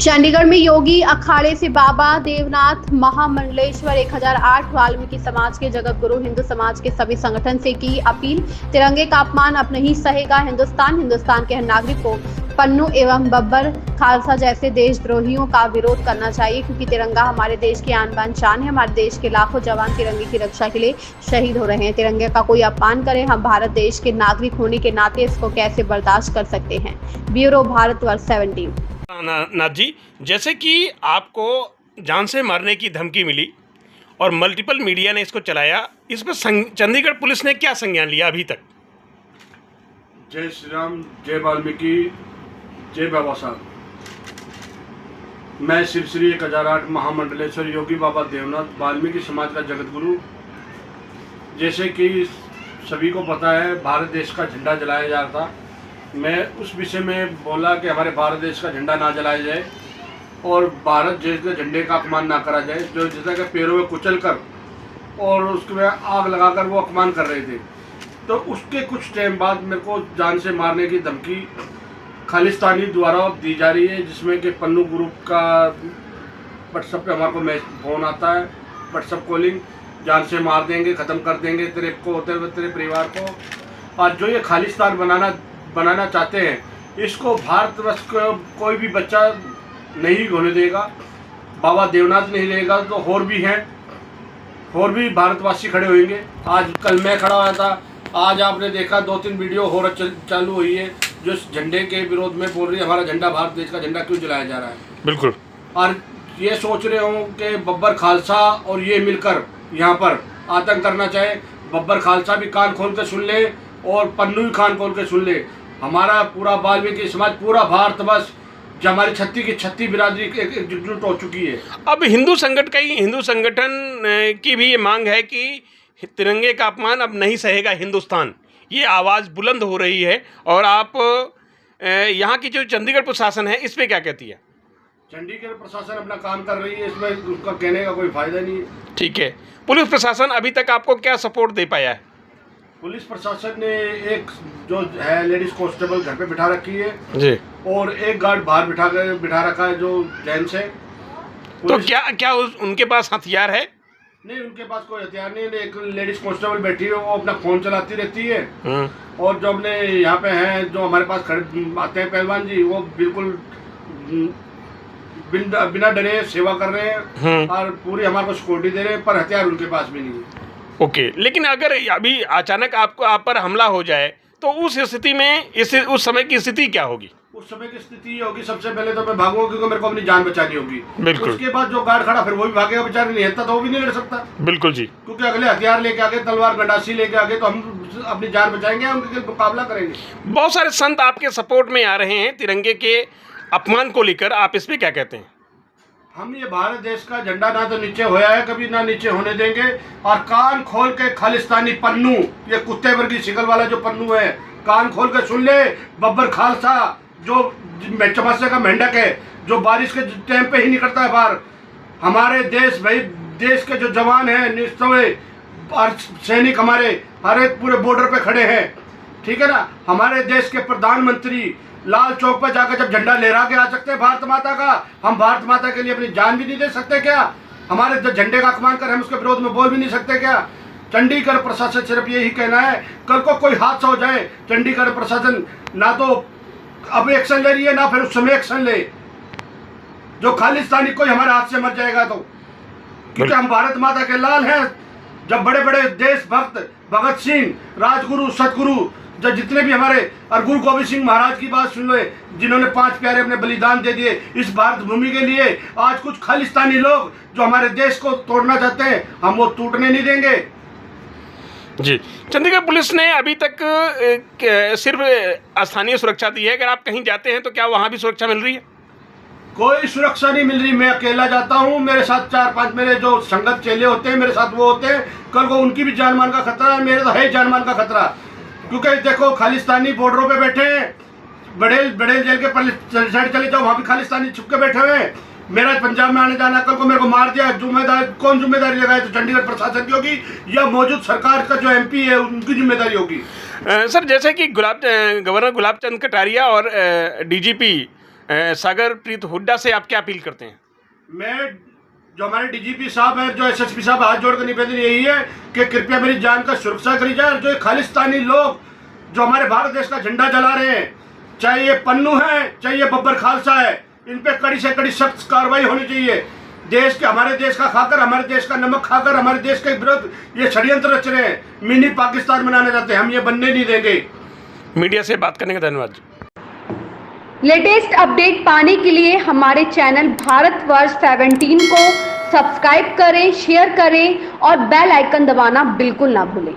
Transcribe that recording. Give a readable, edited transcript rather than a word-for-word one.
चंडीगढ़ में योगी अखाड़े से बाबा देवनाथ महामंडलेश्वर 1008 वाल्मीकि समाज के जगत गुरु हिंदू समाज के सभी संगठन से की अपील। तिरंगे का अपमान अब नहीं सहेगा हिंदुस्तान के हर नागरिक को पन्नू एवं बब्बर खालसा जैसे देशद्रोहियों का विरोध करना चाहिए, क्योंकि तिरंगा हमारे देश की आन बान शान है। हमारे देश के लाखों जवान तिरंगे की रक्षा के लिए शहीद हो रहे हैं। तिरंगे का कोई अपमान करे, हम भारत देश के नागरिक होने के नाते इसको कैसे बर्दाश्त कर सकते हैं। ब्यूरो भारतवर्ष 17। नाथ जी, जैसे कि आपको जान से मारने की धमकी मिली और मल्टीपल मीडिया ने इसको चलाया, इस पर चंडीगढ़ पुलिस ने क्या संज्ञान लिया अभी तक? जय श्री राम, जय वाल्मीकि, जय बाबा साहब। मैं श्री 1008 महामंडलेश्वर योगी बाबा देवनाथ वाल्मीकि समाज का जगत गुरु। जैसे कि सभी को पता है, भारत देश का झंडा जलाया जा रहा था। मैं उस विषय में बोला कि हमारे भारत देश का झंडा ना जलाया जाए और भारत देश के झंडे का अपमान ना करा जाए, जो जिसका के पैरों में कुचल कर और उसके में आग लगाकर वो अपमान कर रहे थे। तो उसके कुछ टाइम बाद मेरे को जान से मारने की धमकी खालिस्तानी द्वारा दी जा रही है, जिसमें कि पन्नू ग्रुप का व्हाट्सएप पे हमारे को फ़ोन आता है, व्हाट्सएप कॉलिंग, जान से मार देंगे, ख़त्म कर देंगे तेरे को, तेरे परिवार को। आज जो ये खालिस्तान बनाना चाहते हैं, इसको भारतवर्ष को कोई भी बच्चा नहीं होने देगा। बाबा देवनाथ नहीं रहेगा तो और भी हैं, और भी भारतवासी खड़े होंगे। आज कल मैं खड़ा हुआ था, आज आपने देखा 2-3 वीडियो और चालू हुई है जो झंडे के विरोध में बोल रही है हमारा झंडा, भारत देश का झंडा क्यों जलाया जा रहा है। बिल्कुल। और ये सोच रहे हो कि बब्बर खालसा और ये मिलकर यहाँ पर आतंक करना चाहे। बब्बर खालसा भी कान खोल के सुन ले और पन्नू भी कान खोल के सुन ले। हमारा पूरा वाल्मीकि समाज, पूरा भारतवर्ष, जो हमारी 36 बिरादरी एकजुट हो चुकी है। अब हिंदू संगठन की भी ये मांग है कि तिरंगे का अपमान अब नहीं सहेगा हिंदुस्तान, ये आवाज़ बुलंद हो रही है। और आप यहाँ की जो चंडीगढ़ प्रशासन है, इस पे क्या कहती है? चंडीगढ़ प्रशासन अपना काम कर रही है, इसमें उसका कहने का कोई फायदा नहीं है। ठीक है। पुलिस प्रशासन अभी तक आपको क्या सपोर्ट दे पाया है? पुलिस प्रशासन ने एक जो है लेडीज कांस्टेबल घर पे बिठा रखी है जी, और एक गार्ड बाहर बिठा रखा है जो जेंट्स है। तो क्या उनके पास हथियार है? नहीं, उनके पास कोई हथियार नहीं है। एक लेडीज कांस्टेबल बैठी है, वो अपना फोन चलाती रहती है। और जो अपने यहाँ पे हैं, जो हमारे पास खड़े आते हैं पहलवान जी, वो बिल्कुल बिना डरे सेवा कर रहे हैं और पूरी हमारे को सिक्योरिटी दे रहे हैं, पर हथियार उनके पास भी नहीं है। ओके, लेकिन अगर अभी अचानक आप पर हमला हो जाए तो उस स्थिति में उस समय की स्थिति क्या होगी? उस समय की स्थिति ये होगी, सबसे पहले तो मैं भागूंगा क्योंकि मेरे को अपनी जान बचानी होगी। बिल्कुल। उसके बाद जो गार्ड खड़ा फिर वो भी भागेगा, बेचारा नहीं हटता तो वो भी नहीं लड़ सकता। बिल्कुल जी, क्योंकि अगले हथियार लेके आगे, तलवार गंडासी लेके आगे, तो हम अपनी जान बचाएंगे, उनके मुकाबला करेंगे। बहुत सारे संत आपके सपोर्ट में आ रहे हैं तिरंगे के अपमान को लेकर, आप इस पे क्या कहते हैं? हम ये भारत देश का झंडा ना तो नीचे होया है कभी, ना नीचे होने देंगे। और कान खोल के खालिस्तानी पन्नू, ये कुत्ते वर्गी शिकल वाला जो पन्नू है, कान खोल के सुन ले। बब्बर खालसा जो चमस्या का मेंढक है, जो बारिश के टाइम पे ही निकलता है बाहर। हमारे देश भाई, देश के जो जवान हैं निस्तवे और सैनिक हमारे हर एक पूरे बॉर्डर पे खड़े हैं, ठीक है ना। हमारे देश के प्रधानमंत्री लाल चौक पर जाकर जब झंडा लहरा के आ सकते हैं भारत माता का, हम भारत माता के लिए अपनी जान भी नहीं दे सकते क्या? हमारे झंडे का अपमान कर हम उसके विरोध में बोल भी नहीं सकते क्या? चंडीगढ़ प्रशासन सिर्फ यही कहना है, कल को कोई हादसा हो जाए, चंडीगढ़ प्रशासन ना तो अब एक्शन ले रही है, ना फिर उस समय एक्शन ले, जो खालिस्तानी कोई हमारे हाथ से मर जाएगा तो। क्योंकि हम भारत माता के लाल हैं। जब बड़े बड़े देशभक्त भगत सिंह, राजगुरु, सतगुरु, जो जितने भी हमारे, और गुरु गोविंद सिंह महाराज की बात सुन लो, जिन्होंने 5 प्यारे अपने बलिदान दे दिए इस भारत भूमि के लिए। आज कुछ खालिस्तानी लोग जो हमारे देश को तोड़ना चाहते हैं, हम वो टूटने नहीं देंगे जी। चंडीगढ़ पुलिस ने अभी तक सिर्फ स्थानीय सुरक्षा दी है, अगर आप कहीं जाते हैं तो क्या वहाँ भी सुरक्षा मिल रही है? कोई सुरक्षा नहीं मिल रही। मैं अकेला जाता हूँ, मेरे साथ 4-5 मेरे जो संगत चेले होते हैं, मेरे साथ वो होते हैं। कल को उनकी भी जान मान का खतरा है, मेरे तो है जान मान का खतरा। क्योंकि देखो, खालिस्तानी बॉर्डरों पे बैठे हैं, बड़े जेल के साइड चले जाओ, वहाँ भी खालिस्तानी छुप के बैठे हुए हैं। मेरा पंजाब में आने जाना, कल को मेरे को मार दिया, कौन जिम्मेदारी लगाए? तो चंडीगढ़ प्रशासन की होगी या मौजूद सरकार का जो MP है उनकी जिम्मेदारी होगी। सर, जैसे कि गवर्नर गुलाब चंद कटारिया और DGP सागरप्रीत हुड्डा से आप क्या अपील करते हैं? मैं जो हमारे डीजीपी साहब हैं, जो एसएसपी साहब, हाथ जोड़कर निवेदन यही है कि कृपया मेरी जान का सुरक्षा करी जाए। और जो खालिस्तानी लोग जो हमारे भारत देश का झंडा जला रहे हैं, चाहे ये पन्नू है चाहे ये बब्बर खालसा है, इन पे कड़ी से कड़ी सख्त कार्रवाई होनी चाहिए। देश के, हमारे देश का खाकर, हमारे देश का नमक खाकर हमारे देश के विरुद्ध ये षड्यंत्र रच रहे हैं, मिनी पाकिस्तान बनाना चाहते हैं। हम ये बनने नहीं देंगे। मीडिया से बात करने का धन्यवाद। लेटेस्ट अपडेट पाने के लिए हमारे चैनल भारतवर्ष 17 को सब्सक्राइब करें, शेयर करें और बेल आइकन दबाना बिल्कुल ना भूलें।